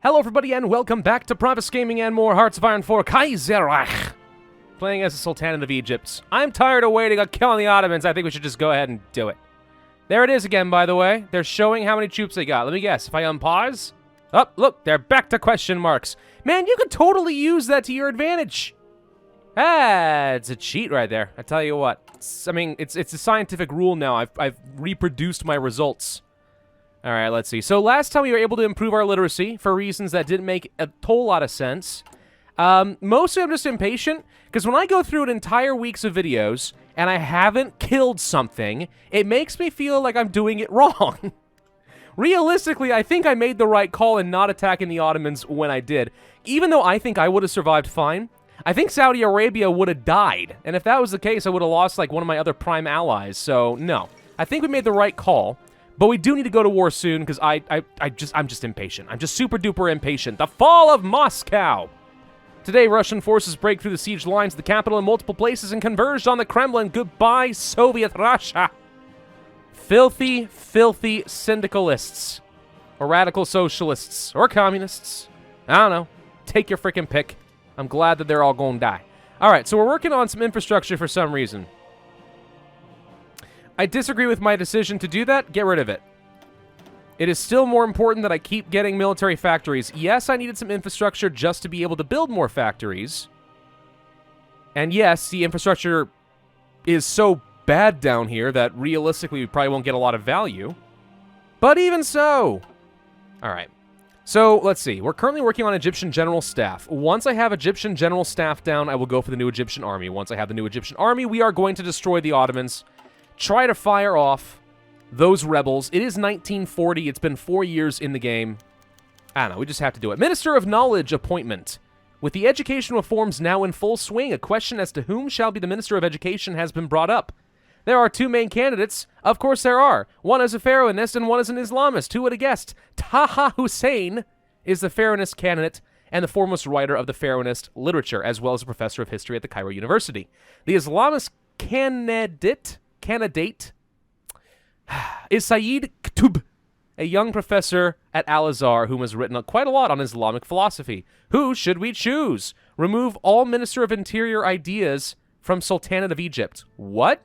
Hello everybody and welcome back to Pravus Gaming and more Hearts of Iron 4 Kaiserreich. Playing as the Sultanate of Egypt. I'm tired of waiting on killing the Ottomans. I think we should just go ahead and do it. There it is again, by the way. They're showing how many troops they got. Let me guess. If I unpause... Oh, look, they're back to question marks. Man, you could totally use that to your advantage. Ah, it's a cheat right there. I tell you what. It's a scientific rule now. I've reproduced my results. All right, let's see. So last time we were able to improve our literacy for reasons that didn't make a whole lot of sense. Mostly I'm just impatient, because when I go through an entire weeks of videos and I haven't killed something, it makes me feel like I'm doing it wrong. Realistically, I think I made the right call in not attacking the Ottomans when I did. Even though I think I would have survived fine, I think Saudi Arabia would have died. And if that was the case, I would have lost like one of my other prime allies. So, no. I think we made the right call. But we do need to go to war soon, because I'm just impatient. I'm just super duper impatient. The fall of Moscow! Today, Russian forces break through the siege lines of the capital in multiple places and converged on the Kremlin. Goodbye, Soviet Russia! Filthy, filthy syndicalists. Or radical socialists. Or communists. I don't know. Take your freaking pick. I'm glad that they're all going to die. Alright, so we're working on some infrastructure for some reason. I disagree with my decision to do that. Get rid of it. It is still more important that I keep getting military factories. Yes, I needed some infrastructure just to be able to build more factories. And yes, the infrastructure is so bad down here that realistically we probably won't get a lot of value. But even so. Alright. So, let's see. We're currently working on Egyptian General Staff. Once I have Egyptian General Staff down, I will go for the new Egyptian Army. Once I have the new Egyptian Army, we are going to destroy the Ottomans. Try to fire off those rebels. It is 1940. It's been 4 years in the game. I don't know. We just have to do it. Minister of Knowledge appointment. With the education reforms now in full swing, a question as to whom shall be the Minister of Education has been brought up. There are two main candidates. Of course there are. One is a pharaohist and one is an Islamist. Who would have guessed? Taha Hussein is the pharaohist candidate and the foremost writer of the pharaohist literature, as well as a professor of history at the Cairo University. The Islamist candidate is Sayyid Qutb, a young professor at Al-Azhar whom has written quite a lot on Islamic philosophy. Who should we choose? Remove all Minister of Interior ideas from Sultanate of Egypt. What?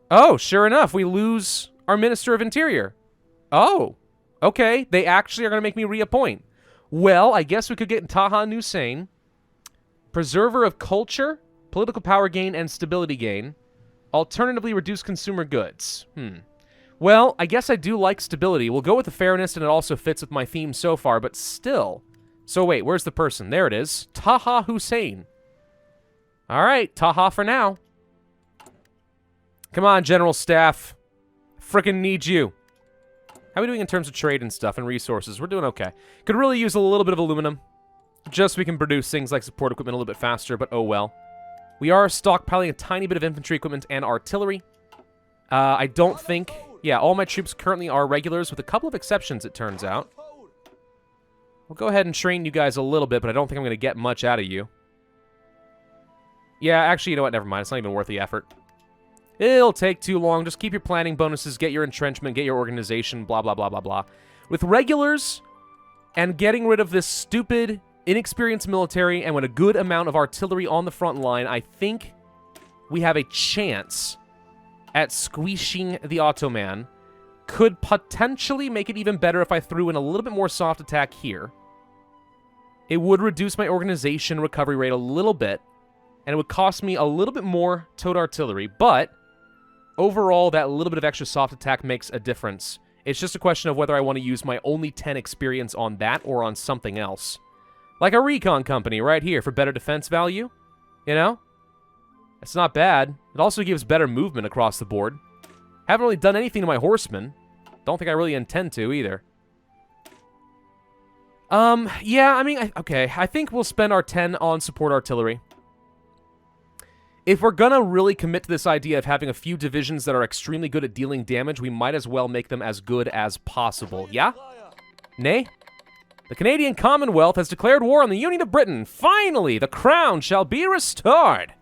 Oh, sure enough, we lose our Minister of Interior. Oh, okay. They actually are going to make me reappoint. Well, I guess we could get Taha Hussein. Preserver of culture, political power gain, and stability gain. Alternatively, reduce consumer goods. Well, I guess I do like stability. We'll go with the fairness, and it also fits with my theme so far, but still. So wait, where's the person? There it is. Taha Hussein. Alright, Taha for now. Come on, General Staff. Frickin' need you. How are we doing in terms of trade and stuff and resources? We're doing okay. Could really use a little bit of aluminum. Just so we can produce things like support equipment a little bit faster, but oh well. We are stockpiling a tiny bit of infantry equipment and artillery. I don't think... Yeah, all my troops currently are regulars, with a couple of exceptions, it turns out. We'll go ahead and train you guys a little bit, but I don't think I'm going to get much out of you. Yeah, actually, you know what? Never mind. It's not even worth the effort. It'll take too long. Just keep your planning bonuses, get your entrenchment, get your organization, blah, blah, blah, blah, blah. With regulars and getting rid of this stupid... inexperienced military, and with a good amount of artillery on the front line, I think we have a chance at squishing the Ottoman. Could potentially make it even better if I threw in a little bit more soft attack here. It would reduce my organization recovery rate a little bit, and it would cost me a little bit more towed artillery, but overall, that little bit of extra soft attack makes a difference. It's just a question of whether I want to use my only 10 experience on that or on something else. Like a recon company right here for better defense value. You know? It's not bad. It also gives better movement across the board. Haven't really done anything to my horsemen. Don't think I really intend to either. Yeah, I mean, okay. I think we'll spend our 10 on support artillery. If we're gonna really commit to this idea of having a few divisions that are extremely good at dealing damage, we might as well make them as good as possible. Yeah? Nay? The Canadian Commonwealth has declared war on the Union of Britain. Finally, the crown shall be restored.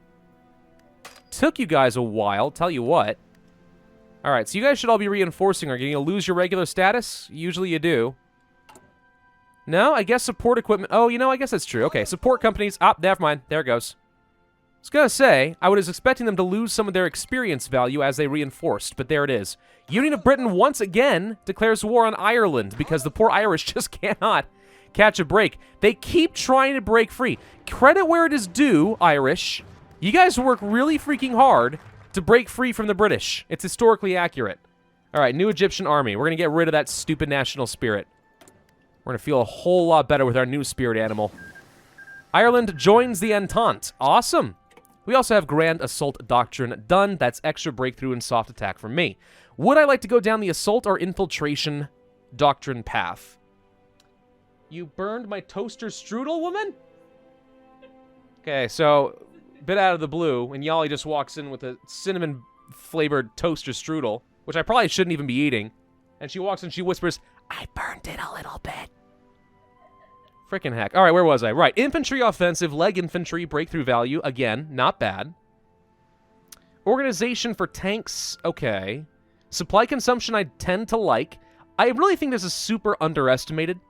Took you guys a while, tell you what. Alright, so you guys should all be reinforcing. Are you going to lose your regular status? Usually you do. No, I guess support equipment. Oh, you know, I guess that's true. Okay, support companies. Ah, never mind. There it goes. I was going to say, I was expecting them to lose some of their experience value as they reinforced, but there it is. Union of Britain once again declares war on Ireland because the poor Irish just cannot catch a break. They keep trying to break free. Credit where it is due, Irish. You guys work really freaking hard to break free from the British. It's historically accurate. All right, new Egyptian army. We're going to get rid of that stupid national spirit. We're going to feel a whole lot better with our new spirit animal. Ireland joins the Entente. Awesome. We also have Grand Assault Doctrine done. That's extra breakthrough and soft attack from me. Would I like to go down the Assault or Infiltration Doctrine path? You burned my toaster strudel, woman? Okay, so, bit out of the blue, and Yali just walks in with a cinnamon-flavored toaster strudel, which I probably shouldn't even be eating. And she walks in, she whispers, I burned it a little bit. Frickin' heck. All right, where was I? Right, infantry offensive, leg infantry, breakthrough value. Again, not bad. Organization for tanks, okay. Supply consumption I tend to like. I really think this is super underestimated.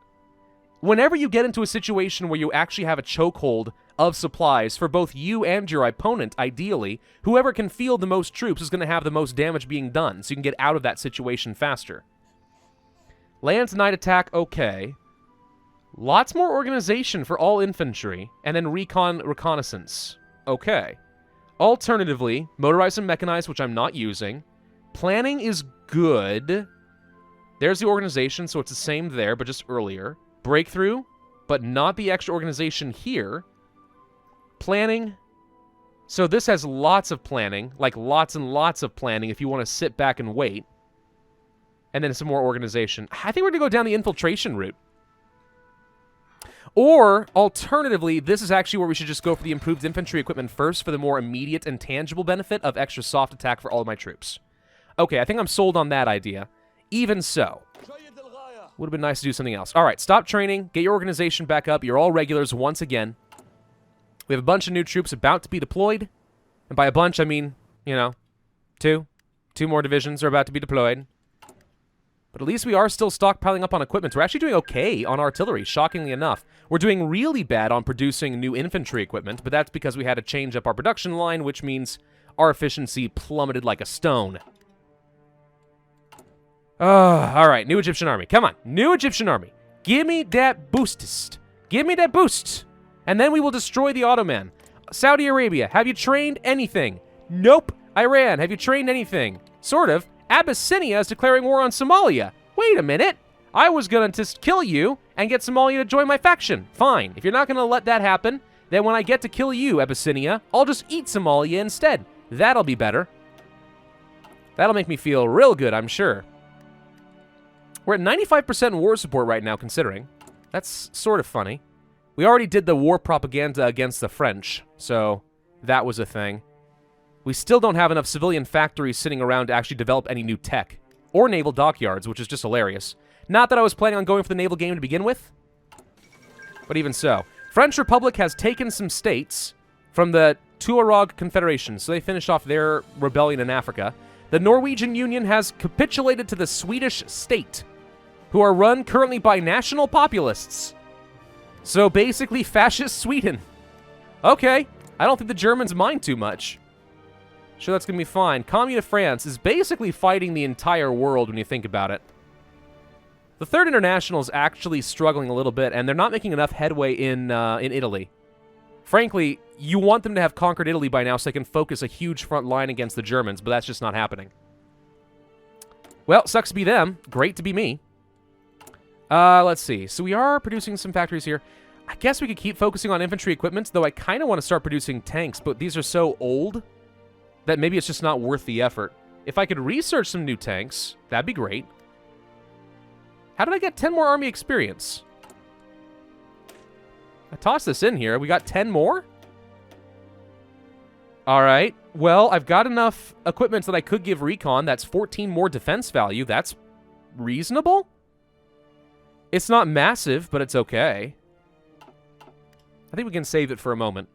Whenever you get into a situation where you actually have a chokehold of supplies for both you and your opponent, ideally, whoever can field the most troops is going to have the most damage being done, so you can get out of that situation faster. Land night attack, okay. Lots more organization for all infantry, and then reconnaissance. Okay. Alternatively, motorized and mechanized, which I'm not using. Planning is good. There's the organization, so it's the same there, but just earlier. Breakthrough, but not the extra organization here. Planning. So this has lots of planning, like lots and lots of planning if you want to sit back and wait. And then some more organization. I think we're going to go down the infiltration route. Or, alternatively, this is actually where we should just go for the improved infantry equipment first for the more immediate and tangible benefit of extra soft attack for all of my troops. Okay, I think I'm sold on that idea. Even so. Would have been nice to do something else. All right, stop training. Get your organization back up. You're all regulars once again. We have a bunch of new troops about to be deployed. And by a bunch, I mean, you know, two. Two more divisions are about to be deployed. But at least we are still stockpiling up on equipment. We're actually doing okay on artillery, shockingly enough. We're doing really bad on producing new infantry equipment, but that's because we had to change up our production line, which means our efficiency plummeted like a stone. All right, new Egyptian army. Come on, new Egyptian army. Give me that boostist. Give me that boost. And then we will destroy the Ottoman. Saudi Arabia, have you trained anything? Nope. Iran, have you trained anything? Sort of. Abyssinia is declaring war on Somalia. Wait a minute. I was going to just kill you and get Somalia to join my faction. Fine. If you're not going to let that happen, then when I get to kill you, Abyssinia, I'll just eat Somalia instead. That'll be better. That'll make me feel real good, I'm sure. We're at 95% war support right now, considering. That's sort of funny. We already did the war propaganda against the French, so that was a thing. We still don't have enough civilian factories sitting around to actually develop any new tech. Or naval dockyards, which is just hilarious. Not that I was planning on going for the naval game to begin with. But even so. French Republic has taken some states from the Tuareg Confederation, so they finished off their rebellion in Africa. The Norwegian Union has capitulated to the Swedish state, who are run currently by national populists. So basically fascist Sweden. Okay, I don't think the Germans mind too much. Sure, that's going to be fine. Commune of France is basically fighting the entire world when you think about it. The Third International is actually struggling a little bit, and they're not making enough headway in Italy. Frankly, you want them to have conquered Italy by now so they can focus a huge front line against the Germans, but that's just not happening. Well, sucks to be them. Great to be me. Let's see. So we are producing some factories here. I guess we could keep focusing on infantry equipment, though I kind of want to start producing tanks, but these are so old that maybe it's just not worth the effort. If I could research some new tanks, that'd be great. How did I get 10 more army experience? I tossed this in here. We got 10 more? All right. Well, I've got enough equipment that I could give recon. That's 14 more defense value. That's reasonable? It's not massive, but it's okay. I think we can save it for a moment.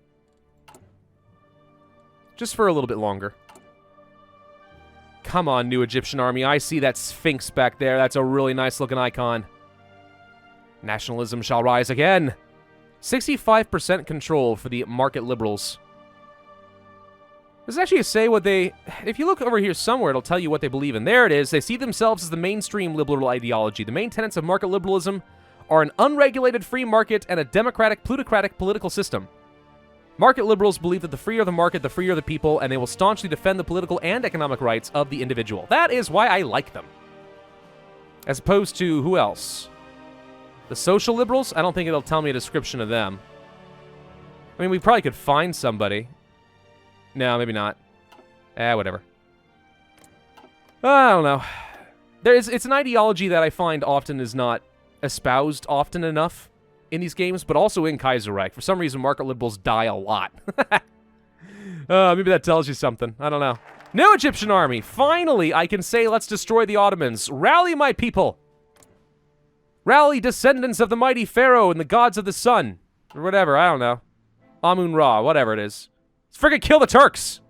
Just for a little bit longer. Come on, new Egyptian army. I see that Sphinx back there. That's a really nice-looking icon. Nationalism shall rise again. 65% control for the market liberals. Does it actually say what they... If you look over here somewhere, it'll tell you what they believe in. There it is. They see themselves as the mainstream liberal ideology. The main tenets of market liberalism are an unregulated free market and a democratic, plutocratic political system. Market liberals believe that the freer the market, the freer the people, and they will staunchly defend the political and economic rights of the individual. That is why I like them. As opposed to, who else? The social liberals? I don't think it'll tell me a description of them. I mean, we probably could find somebody. No, maybe not. Whatever. I don't know. It's an ideology that I find often is not espoused often enough in these games, but also in Kaiserreich. For some reason, market liberals die a lot. Maybe that tells you something. I don't know. New Egyptian army. Finally, I can say, let's destroy the Ottomans. Rally, my people. Rally, descendants of the mighty pharaoh and the gods of the sun. Or whatever, I don't know. Amun-Ra, whatever it is. Let's friggin' kill the Turks.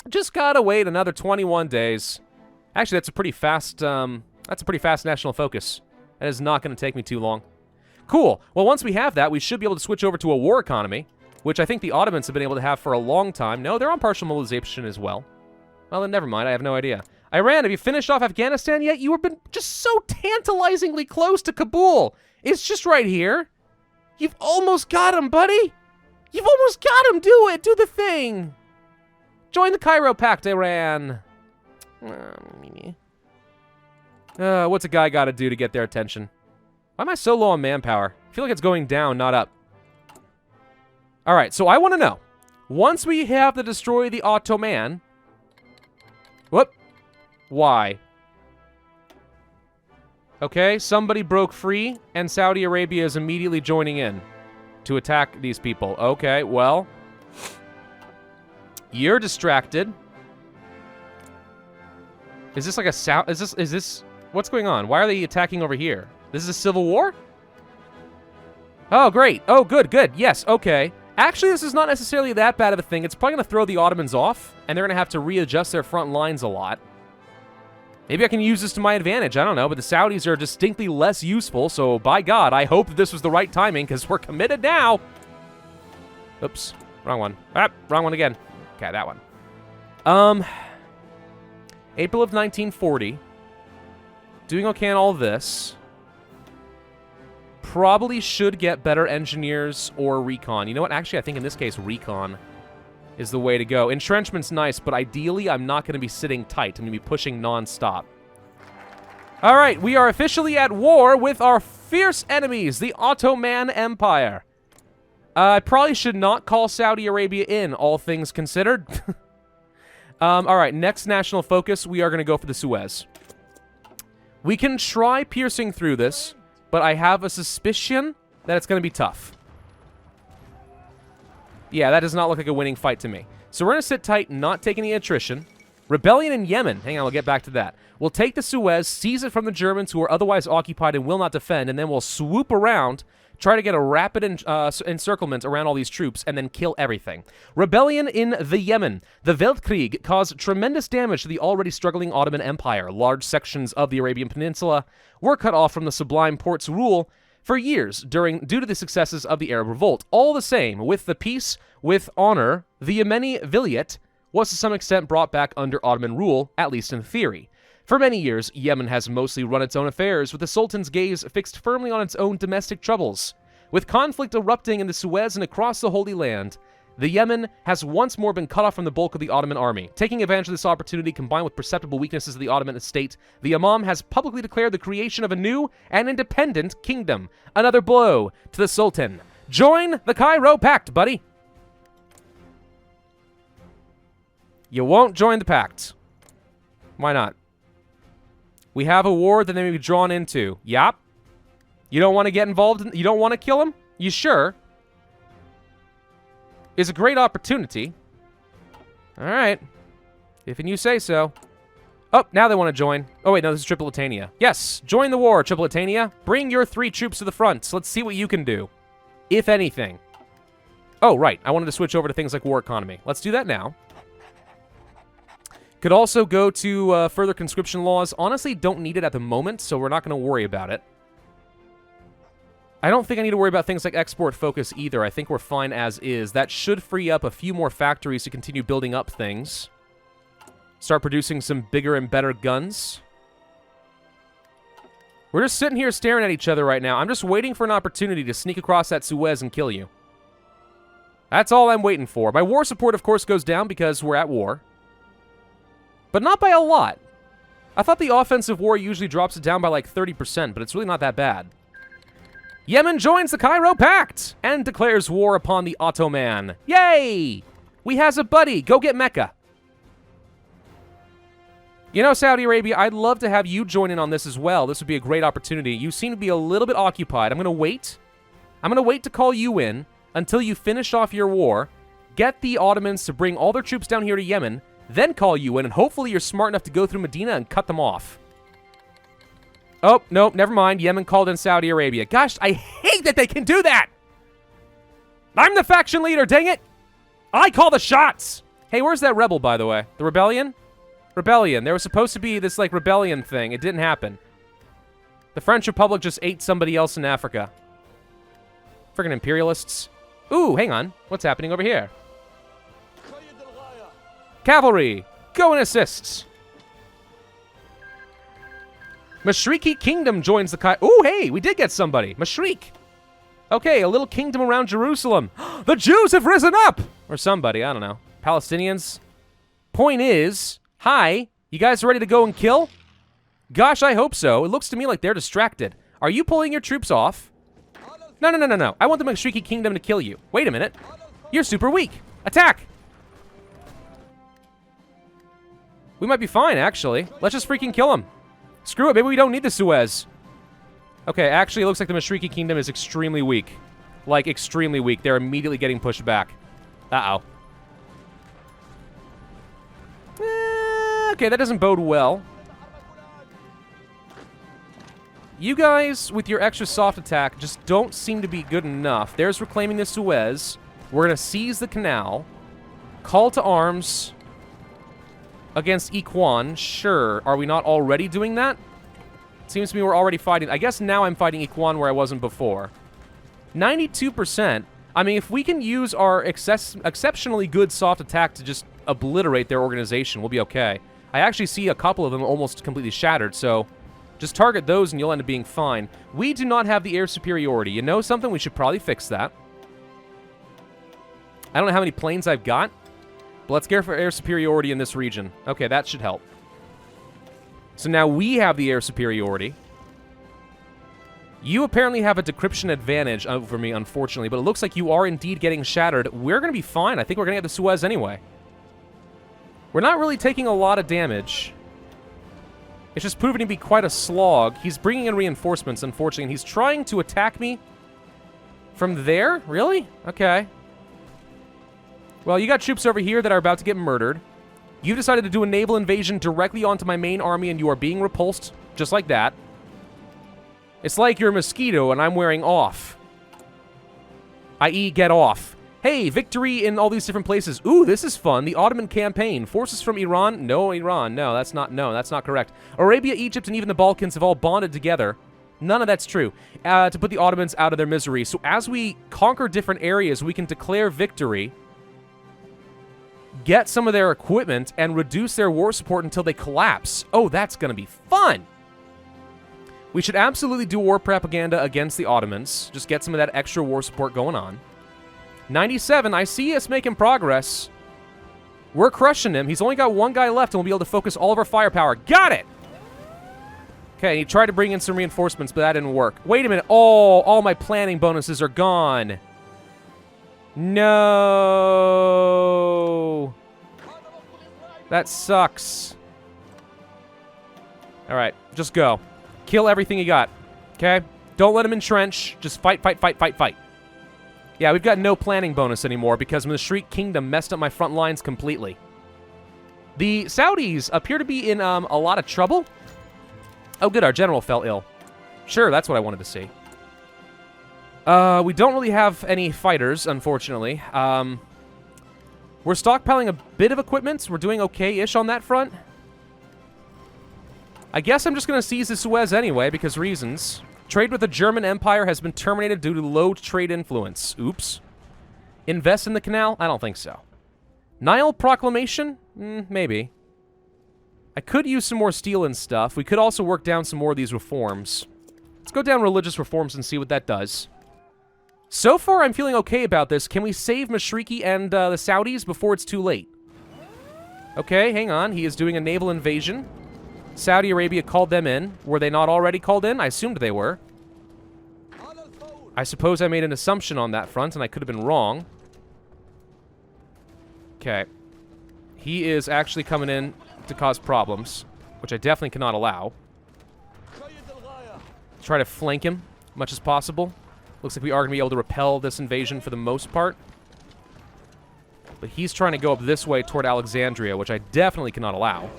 Just gotta wait another 21 days. Actually, that's a pretty fast national focus. That is not gonna take me too long. Cool. Well, once we have that, we should be able to switch over to a war economy, which I think the Ottomans have been able to have for a long time. No, they're on partial mobilization as well. Well, then never mind. I have no idea. Iran, have you finished off Afghanistan yet? You have been just so tantalizingly close to Kabul. It's just right here. You've almost got him, buddy. You've almost got him. Do it. Do the thing. Join the Cairo Pact, Iran. What's a guy got to do to get their attention? Why am I so low on manpower? I feel like it's going down, not up. All right, so I want to know. Once we have to destroy the Ottoman... Whoop. Why? Okay, somebody broke free, and Saudi Arabia is immediately joining in to attack these people. Okay, well... You're distracted. Is this like a... Is this... What's going on? Why are they attacking over here? This is a civil war? Oh, great. Oh, good, good. Yes, okay. Actually, this is not necessarily that bad of a thing. It's probably going to throw the Ottomans off, and they're going to have to readjust their front lines a lot. Maybe I can use this to my advantage. I don't know, but the Saudis are distinctly less useful, so by God, I hope that this was the right timing, because we're committed now. Oops. Wrong one. Ah, wrong one again. Okay, that one. April of 1940. Doing okay on all this. Probably should get better engineers or recon. You know what? Actually, I think in this case, recon is the way to go. Entrenchment's nice, but ideally, I'm not going to be sitting tight. I'm going to be pushing non-stop. All right, we are officially at war with our fierce enemies, the Ottoman Empire. I probably should not call Saudi Arabia in, all things considered. All right, next national focus, we are going to go for the Suez. We can try piercing through this, but I have a suspicion that it's going to be tough. Yeah, that does not look like a winning fight to me. So we're going to sit tight and not take any attrition. Rebellion in Yemen. Hang on, we'll get back to that. We'll take the Suez, seize it from the Germans who are otherwise occupied and will not defend, and then we'll swoop around, try to get a rapid encirclement around all these troops, and then kill everything. Rebellion in the Yemen. The Weltkrieg caused tremendous damage to the already struggling Ottoman Empire. Large sections of the Arabian Peninsula were cut off from the Sublime Porte's rule for years due to the successes of the Arab Revolt. All the same, with the peace, with honor, the Yemeni Vilayet was to some extent brought back under Ottoman rule, at least in theory. For many years, Yemen has mostly run its own affairs, with the Sultan's gaze fixed firmly on its own domestic troubles. With conflict erupting in the Suez and across the Holy Land, the Yemen has once more been cut off from the bulk of the Ottoman army. Taking advantage of this opportunity, combined with perceptible weaknesses of the Ottoman state, the Imam has publicly declared the creation of a new and independent kingdom. Another blow to the Sultan. Join the Cairo Pact, buddy. You won't join the pact. Why not? We have a war that they may be drawn into. Yup. You don't want to get involved? You don't want to kill him? You sure? Is a great opportunity. All right. If and you say so. Oh, now they want to join. Oh, wait, no, this is Tripolitania. Yes, join the war, Tripolitania. Bring your 3 troops to the front. Let's see what you can do. If anything. Oh, right. I wanted to switch over to things like war economy. Let's do that now. Could also go to further conscription laws. Honestly, don't need it at the moment, so we're not going to worry about it. I don't think I need to worry about things like export focus either. I think we're fine as is. That should free up a few more factories to continue building up things. Start producing some bigger and better guns. We're just sitting here staring at each other right now. I'm just waiting for an opportunity to sneak across that Suez and kill you. That's all I'm waiting for. My war support, of course, goes down because we're at war. But not by a lot. I thought the offensive war usually drops it down by like 30%, but it's really not that bad. Yemen joins the Cairo Pact and declares war upon the Ottoman. Yay! We has a buddy. Go get Mecca. You know, Saudi Arabia, I'd love to have you join in on this as well. This would be a great opportunity. You seem to be a little bit occupied. I'm going to wait. I'm going to wait to call you in until you finish off your war, get the Ottomans to bring all their troops down here to Yemen, then call you in, and hopefully you're smart enough to go through Medina and cut them off. Oh, no, never mind. Yemen called in Saudi Arabia. Gosh, I hate that they can do that! I'm the faction leader, dang it! I call the shots! Hey, where's that rebel, by the way? The rebellion? Rebellion. There was supposed to be this, like, rebellion thing. It didn't happen. The French Republic just ate somebody else in Africa. Friggin' imperialists. Ooh, hang on. What's happening over here? Cavalry! Go and assist! Mashriki Kingdom joins the Ooh, hey, we did get somebody. Mashrik. Okay, a little kingdom around Jerusalem. The Jews have risen up! Or somebody, I don't know. Palestinians. Point is, hi, you guys ready to go and kill? Gosh, I hope so. It looks to me like they're distracted. Are you pulling your troops off? No, no, no, no, no. I want the Mashriki Kingdom to kill you. Wait a minute. You're super weak. Attack! We might be fine, actually. Let's just freaking kill them. Screw it, maybe we don't need the Suez. Okay, actually, it looks like the Mashriki Kingdom is extremely weak. Like, extremely weak. They're immediately getting pushed back. Uh-oh. Okay, that doesn't bode well. You guys, with your extra soft attack, just don't seem to be good enough. There's reclaiming the Suez. We're going to seize the canal. Call to arms against Ikhwan. Sure. Are we not already doing that? Seems to me we're already fighting. I guess now I'm fighting Ikhwan where I wasn't before. 92%. I mean, if we can use our exceptionally good soft attack to just obliterate their organization, we'll be okay. I actually see a couple of them almost completely shattered, so just target those and you'll end up being fine. We do not have the air superiority. You know something? We should probably fix that. I don't know how many planes I've got, but let's go for air superiority in this region. Okay, that should help. So now we have the air superiority. You apparently have a decryption advantage over me, unfortunately, but it looks like you are indeed getting shattered. We're going to be fine. I think we're going to get the Suez anyway. We're not really taking a lot of damage. It's just proving to be quite a slog. He's bringing in reinforcements, unfortunately, and he's trying to attack me from there? Really? Okay. Well, you got troops over here that are about to get murdered. You've decided to do a naval invasion directly onto my main army, and you are being repulsed, just like that. It's like you're a mosquito, and I'm wearing off. I.e., get off. Hey, victory in all these different places. Ooh, this is fun. The Ottoman campaign. Forces from Iran. No, Iran. No, that's not correct. Arabia, Egypt, and even the Balkans have all bonded together. None of that's true. To put the Ottomans out of their misery. So as we conquer different areas, we can declare victory, get some of their equipment, and reduce their war support until they collapse. Oh, that's going to be fun. We should absolutely do war propaganda against the Ottomans. Just get some of that extra war support going on. 97, I see us making progress. We're crushing him. He's only got one guy left, and we'll be able to focus all of our firepower. Got it! Okay, he tried to bring in some reinforcements, but that didn't work. Wait a minute. Oh, all my planning bonuses are gone. No. That sucks. All right, just go. Kill everything you got, okay? Don't let him entrench. Just fight, fight, fight, fight, fight. Yeah, we've got no planning bonus anymore because the Shriek Kingdom messed up my front lines completely. The Saudis appear to be in a lot of trouble. Oh, good, our general fell ill. Sure, that's what I wanted to see. We don't really have any fighters, unfortunately. We're stockpiling a bit of equipment. We're doing okay-ish on that front. I guess I'm just going to seize the Suez anyway, because reasons. Trade with the German Empire has been terminated due to low trade influence. Oops. Invest in the canal? I don't think so. Nile Proclamation? Maybe. I could use some more steel and stuff. We could also work down some more of these reforms. Let's go down religious reforms and see what that does. So far, I'm feeling okay about this. Can we save Mashriki and the Saudis before it's too late? Okay, hang on. He is doing a naval invasion. Saudi Arabia called them in. Were they not already called in? I assumed they were. I suppose I made an assumption on that front, and I could have been wrong. Okay. He is actually coming in to cause problems, which I definitely cannot allow. Try to flank him much as possible. Looks like we are going to be able to repel this invasion for the most part. But he's trying to go up this way toward Alexandria, which I definitely cannot allow.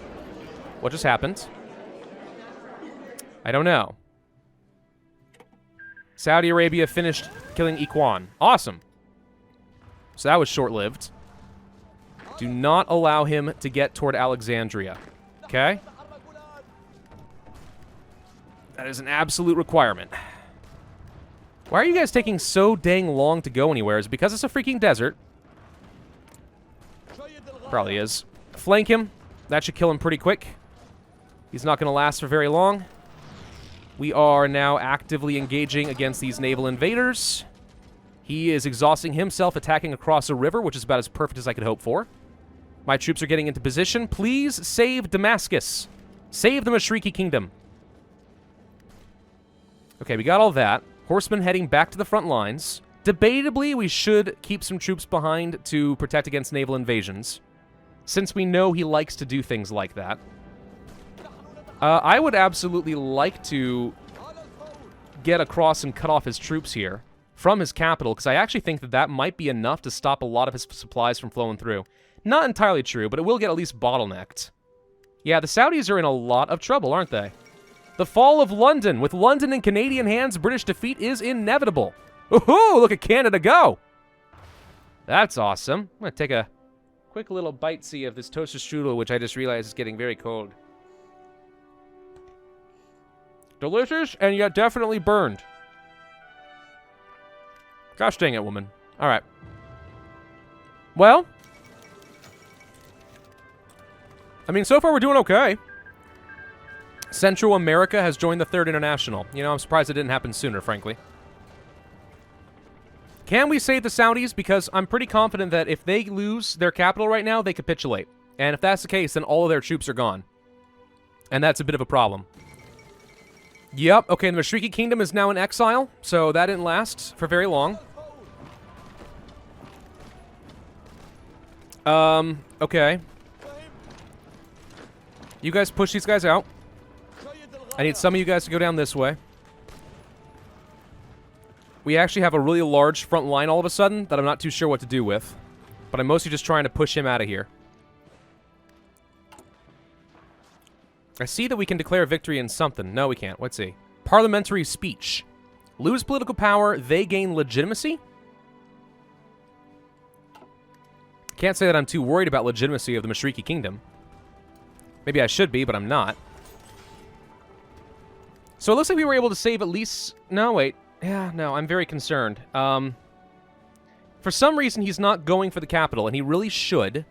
What just happened? I don't know. Saudi Arabia finished killing Ikhwan. Awesome. So that was short-lived. Do not allow him to get toward Alexandria. Okay? That is an absolute requirement. Why are you guys taking so dang long to go anywhere? Is it because it's a freaking desert? Probably is. Flank him. That should kill him pretty quick. He's not going to last for very long. We are now actively engaging against these naval invaders. He is exhausting himself attacking across a river, which is about as perfect as I could hope for. My troops are getting into position. Please save Damascus. Save the Mashriki Kingdom. Okay, we got all that. Horsemen heading back to the front lines. Debatably, we should keep some troops behind to protect against naval invasions, since we know he likes to do things like that. I would absolutely like to get across and cut off his troops here from his capital, because I actually think that that might be enough to stop a lot of his supplies from flowing through. Not entirely true, but it will get at least bottlenecked. Yeah, the Saudis are in a lot of trouble, aren't they? The fall of London. With London in Canadian hands, British defeat is inevitable. Woohoo! Look at Canada go! That's awesome. I'm going to take a quick little bite-see of this toaster strudel, which I just realized is getting very cold. Delicious, and yet definitely burned. Gosh dang it, woman. Alright. Well. I mean, so far we're doing okay. Central America has joined the Third International. You know, I'm surprised it didn't happen sooner, frankly. Can we save the Saudis? Because I'm pretty confident that if they lose their capital right now, they capitulate. And if that's the case, then all of their troops are gone. And that's a bit of a problem. Yep, okay, the Mashriki Kingdom is now in exile, so that didn't last for very long. Okay. You guys push these guys out. I need some of you guys to go down this way. We actually have a really large front line all of a sudden that I'm not too sure what to do with. But I'm mostly just trying to push him out of here. I see that we can declare victory in something. No, we can't. Let's see. Parliamentary speech. Lose political power, they gain legitimacy? Can't say that I'm too worried about legitimacy of the Mashriki Kingdom. Maybe I should be, but I'm not. So it looks like we were able to save at least... No, wait. Yeah, no, I'm very concerned. For some reason, he's not going for the capital, and he really should.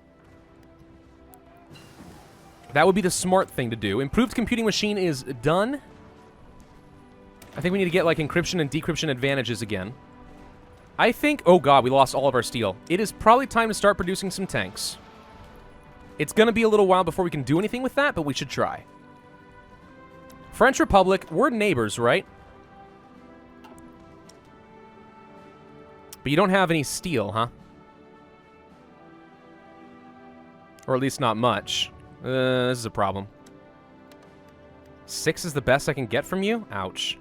That would be the smart thing to do. Improved computing machine is done. I think we need to get, like, encryption and decryption advantages again. I think... Oh, God, we lost all of our steel. It is probably time to start producing some tanks. It's going to be a little while before we can do anything with that, but we should try. French Republic, we're neighbors, right? But you don't have any steel, huh? Or at least not much. This is a problem. 6 is the best I can get from you? Ouch.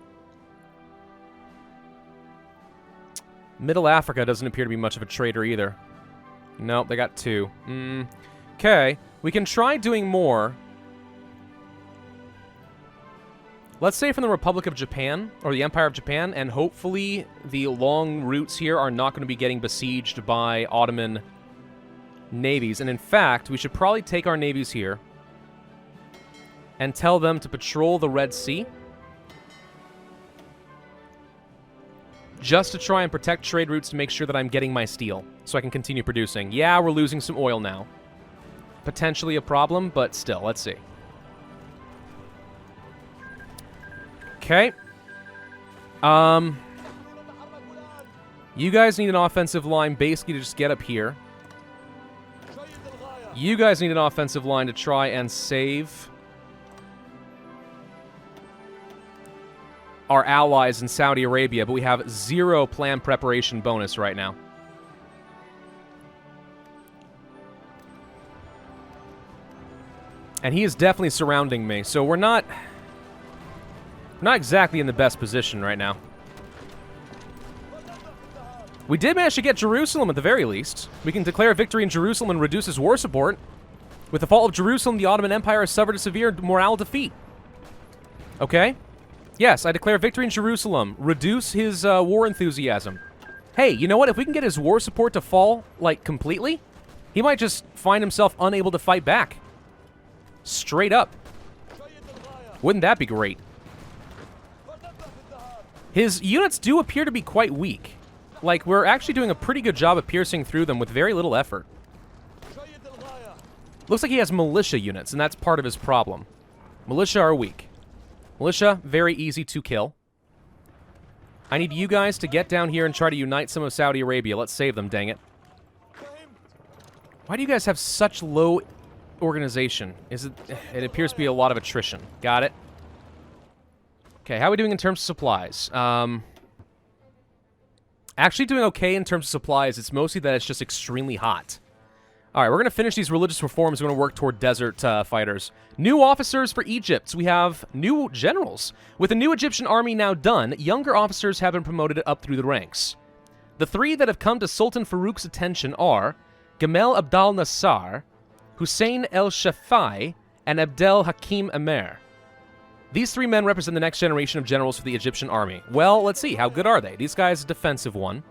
Middle Africa doesn't appear to be much of a trader either. Nope, they got 2. Okay, we can try doing more. Let's say from the Republic of Japan, or the Empire of Japan, and hopefully the long routes here are not going to be getting besieged by Ottoman navies. And in fact, we should probably take our navies here and tell them to patrol the Red Sea. Just to try and protect trade routes to make sure that I'm getting my steel so I can continue producing. Yeah, we're losing some oil now. Potentially a problem, but still, let's see. Okay. You guys need an offensive line basically to just get up here. You guys need an offensive line to try and save our allies in Saudi Arabia, but we have 0 plan preparation bonus right now. And he is definitely surrounding me, so we're not exactly in the best position right now. We did manage to get Jerusalem at the very least. We can declare victory in Jerusalem and reduce his war support. With the fall of Jerusalem, the Ottoman Empire has suffered a severe morale defeat. Okay. Yes, I declare victory in Jerusalem. Reduce his war enthusiasm. Hey, you know what? If we can get his war support to fall, like, completely, he might just find himself unable to fight back. Straight up. Wouldn't that be great? His units do appear to be quite weak. Like, we're actually doing a pretty good job of piercing through them with very little effort. Looks like he has militia units, and that's part of his problem. Militia are weak. Militia, very easy to kill. I need you guys to get down here and try to unite some of Saudi Arabia. Let's save them, dang it. Why do you guys have such low organization? It appears to be a lot of attrition. Got it. Okay, how are we doing in terms of supplies? Actually doing okay in terms of supplies. It's mostly that it's just extremely hot. Alright, we're going to finish these religious reforms. We're going to work toward desert fighters. New officers for Egypt. We have new generals. With the new Egyptian army now done, younger officers have been promoted up through the ranks. The 3 that have come to Sultan Farouk's attention are Gamal Abdal Nassar, Hussein el-Shafai, and Abdel Hakim Amer. These 3 men represent the next generation of generals for the Egyptian army. Well, let's see. How good are they? These guys, defensive 1.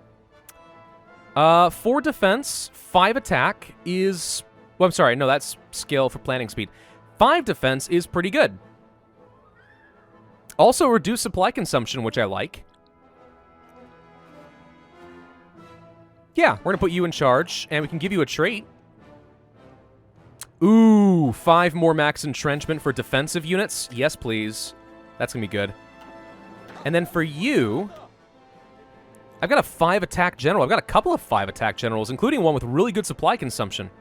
4 defense, 5 attack is... Well, I'm sorry. No, that's skill for planning speed. 5 defense is pretty good. Also, reduced supply consumption, which I like. Yeah, we're going to put you in charge, and we can give you a trait. Ooh, 5 more max entrenchment for defensive units. Yes, please. That's going to be good. And then for you, I've got a 5 attack general. I've got a couple of 5 attack generals, including one with really good supply consumption.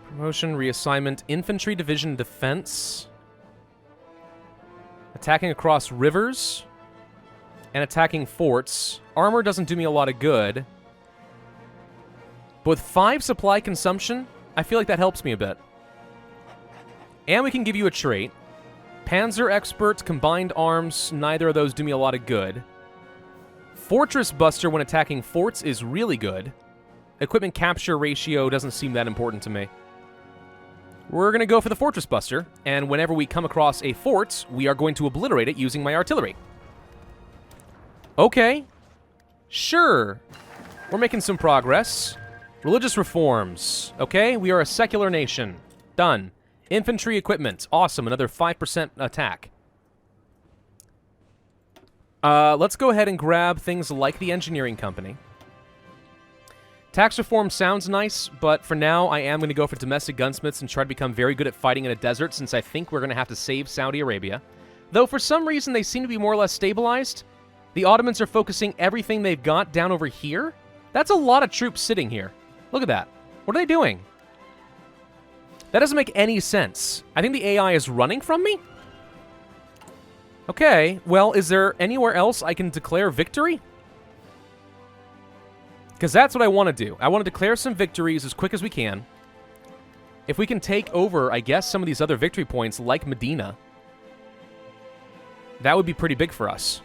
Promotion, reassignment, infantry division defense. Attacking across rivers. And attacking forts. Armor doesn't do me a lot of good. But with 5 supply consumption, I feel like that helps me a bit. And we can give you a trait. Panzer Expert, Combined Arms, neither of those do me a lot of good. Fortress Buster when attacking forts is really good. Equipment capture ratio doesn't seem that important to me. We're going to go for the Fortress Buster, and whenever we come across a fort, we are going to obliterate it using my artillery. Okay. Sure. We're making some progress. Religious reforms. Okay, we are a secular nation. Done. Infantry equipment. Awesome, another 5% attack. Let's go ahead and grab things like the engineering company. Tax reform sounds nice, but for now, I am going to go for domestic gunsmiths and try to become very good at fighting in a desert, since I think we're going to have to save Saudi Arabia. Though for some reason, they seem to be more or less stabilized. The Ottomans are focusing everything they've got down over here. That's a lot of troops sitting here. Look at that. What are they doing? That doesn't make any sense. I think the AI is running from me? Okay, well, is there anywhere else I can declare victory? Because that's what I want to do. I want to declare some victories as quick as we can. If we can take over, I guess, some of these other victory points, like Medina, that would be pretty big for us.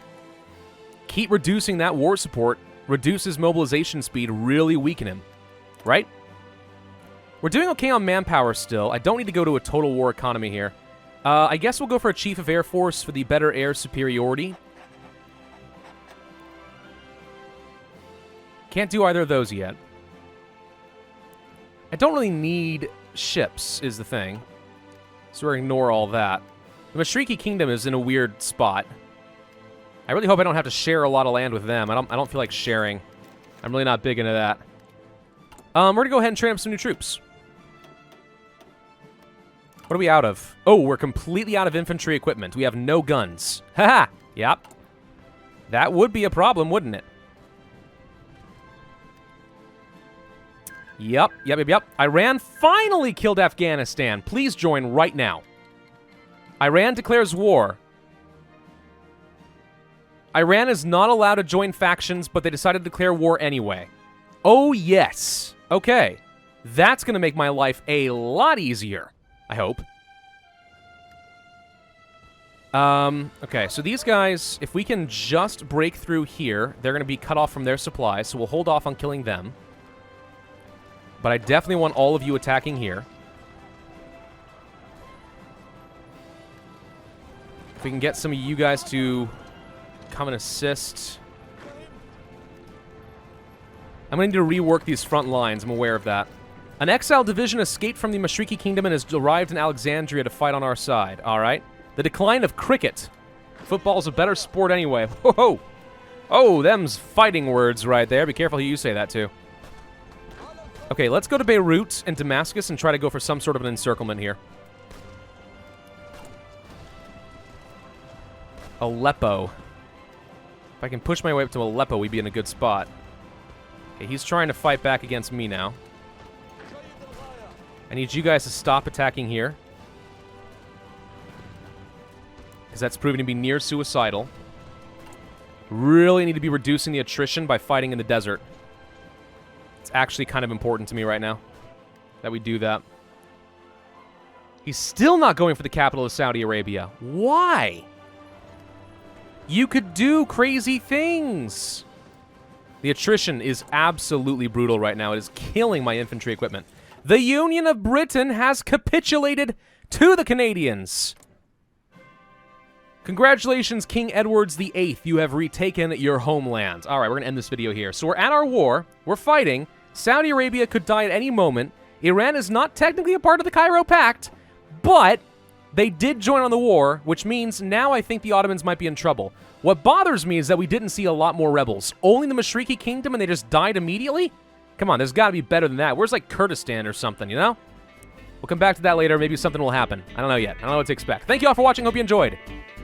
Keep reducing that war support, reduce his mobilization speed, really weaken him. Right? We're doing okay on manpower still. I don't need to go to a total war economy here. I guess we'll go for a Chief of Air Force for the better air superiority. Can't do either of those yet. I don't really need ships, is the thing. So we're gonna ignore all that. The Mashriki Kingdom is in a weird spot. I really hope I don't have to share a lot of land with them. I don't feel like sharing. I'm really not big into that. We're gonna go ahead and train up some new troops. What are we out of? Oh, we're completely out of infantry equipment. We have no guns. Haha! Yep. That would be a problem, wouldn't it? Yep. Iran finally killed Afghanistan. Please join right now. Iran declares war. Iran is not allowed to join factions, but they decided to declare war anyway. Oh, yes. Okay. That's going to make my life a lot easier, I hope. Okay, so these guys, if we can just break through here, they're going to be cut off from their supplies, so we'll hold off on killing them. But I definitely want all of you attacking here. If we can get some of you guys to come and assist. I'm going to need to rework these front lines. I'm aware of that. An exiled division escaped from the Mashriki Kingdom and has arrived in Alexandria to fight on our side. All right. The decline of cricket. Football's a better sport anyway. Whoa. Oh, them's fighting words right there. Be careful who you say that to. Okay, let's go to Beirut and Damascus and try to go for some sort of an encirclement here. Aleppo. If I can push my way up to Aleppo, we'd be in a good spot. Okay, he's trying to fight back against me now. I need you guys to stop attacking here. Because that's proving to be near suicidal. Really need to be reducing the attrition by fighting in the desert. It's actually kind of important to me right now that we do that. He's still not going for the capital of Saudi Arabia. Why? You could do crazy things. The attrition is absolutely brutal right now. It is killing my infantry equipment. The Union of Britain has capitulated to the Canadians. Congratulations, King Edwards VIII. You have retaken your homeland. All right, we're going to end this video here. So we're at our war. We're fighting. Saudi Arabia could die at any moment. Iran is not technically a part of the Cairo Pact, but they did join on the war, which means now I think the Ottomans might be in trouble. What bothers me is that we didn't see a lot more rebels. Only the Mashriki Kingdom and they just died immediately? Come on, there's got to be better than that. Where's like Kurdistan or something, you know? We'll come back to that later. Maybe something will happen. I don't know yet. I don't know what to expect. Thank you all for watching. Hope you enjoyed.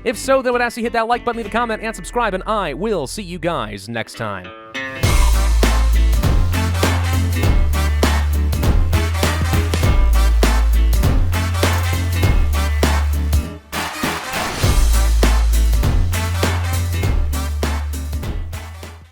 If so, then I would ask you hit that like button, leave a comment, and subscribe, and I will see you guys next time.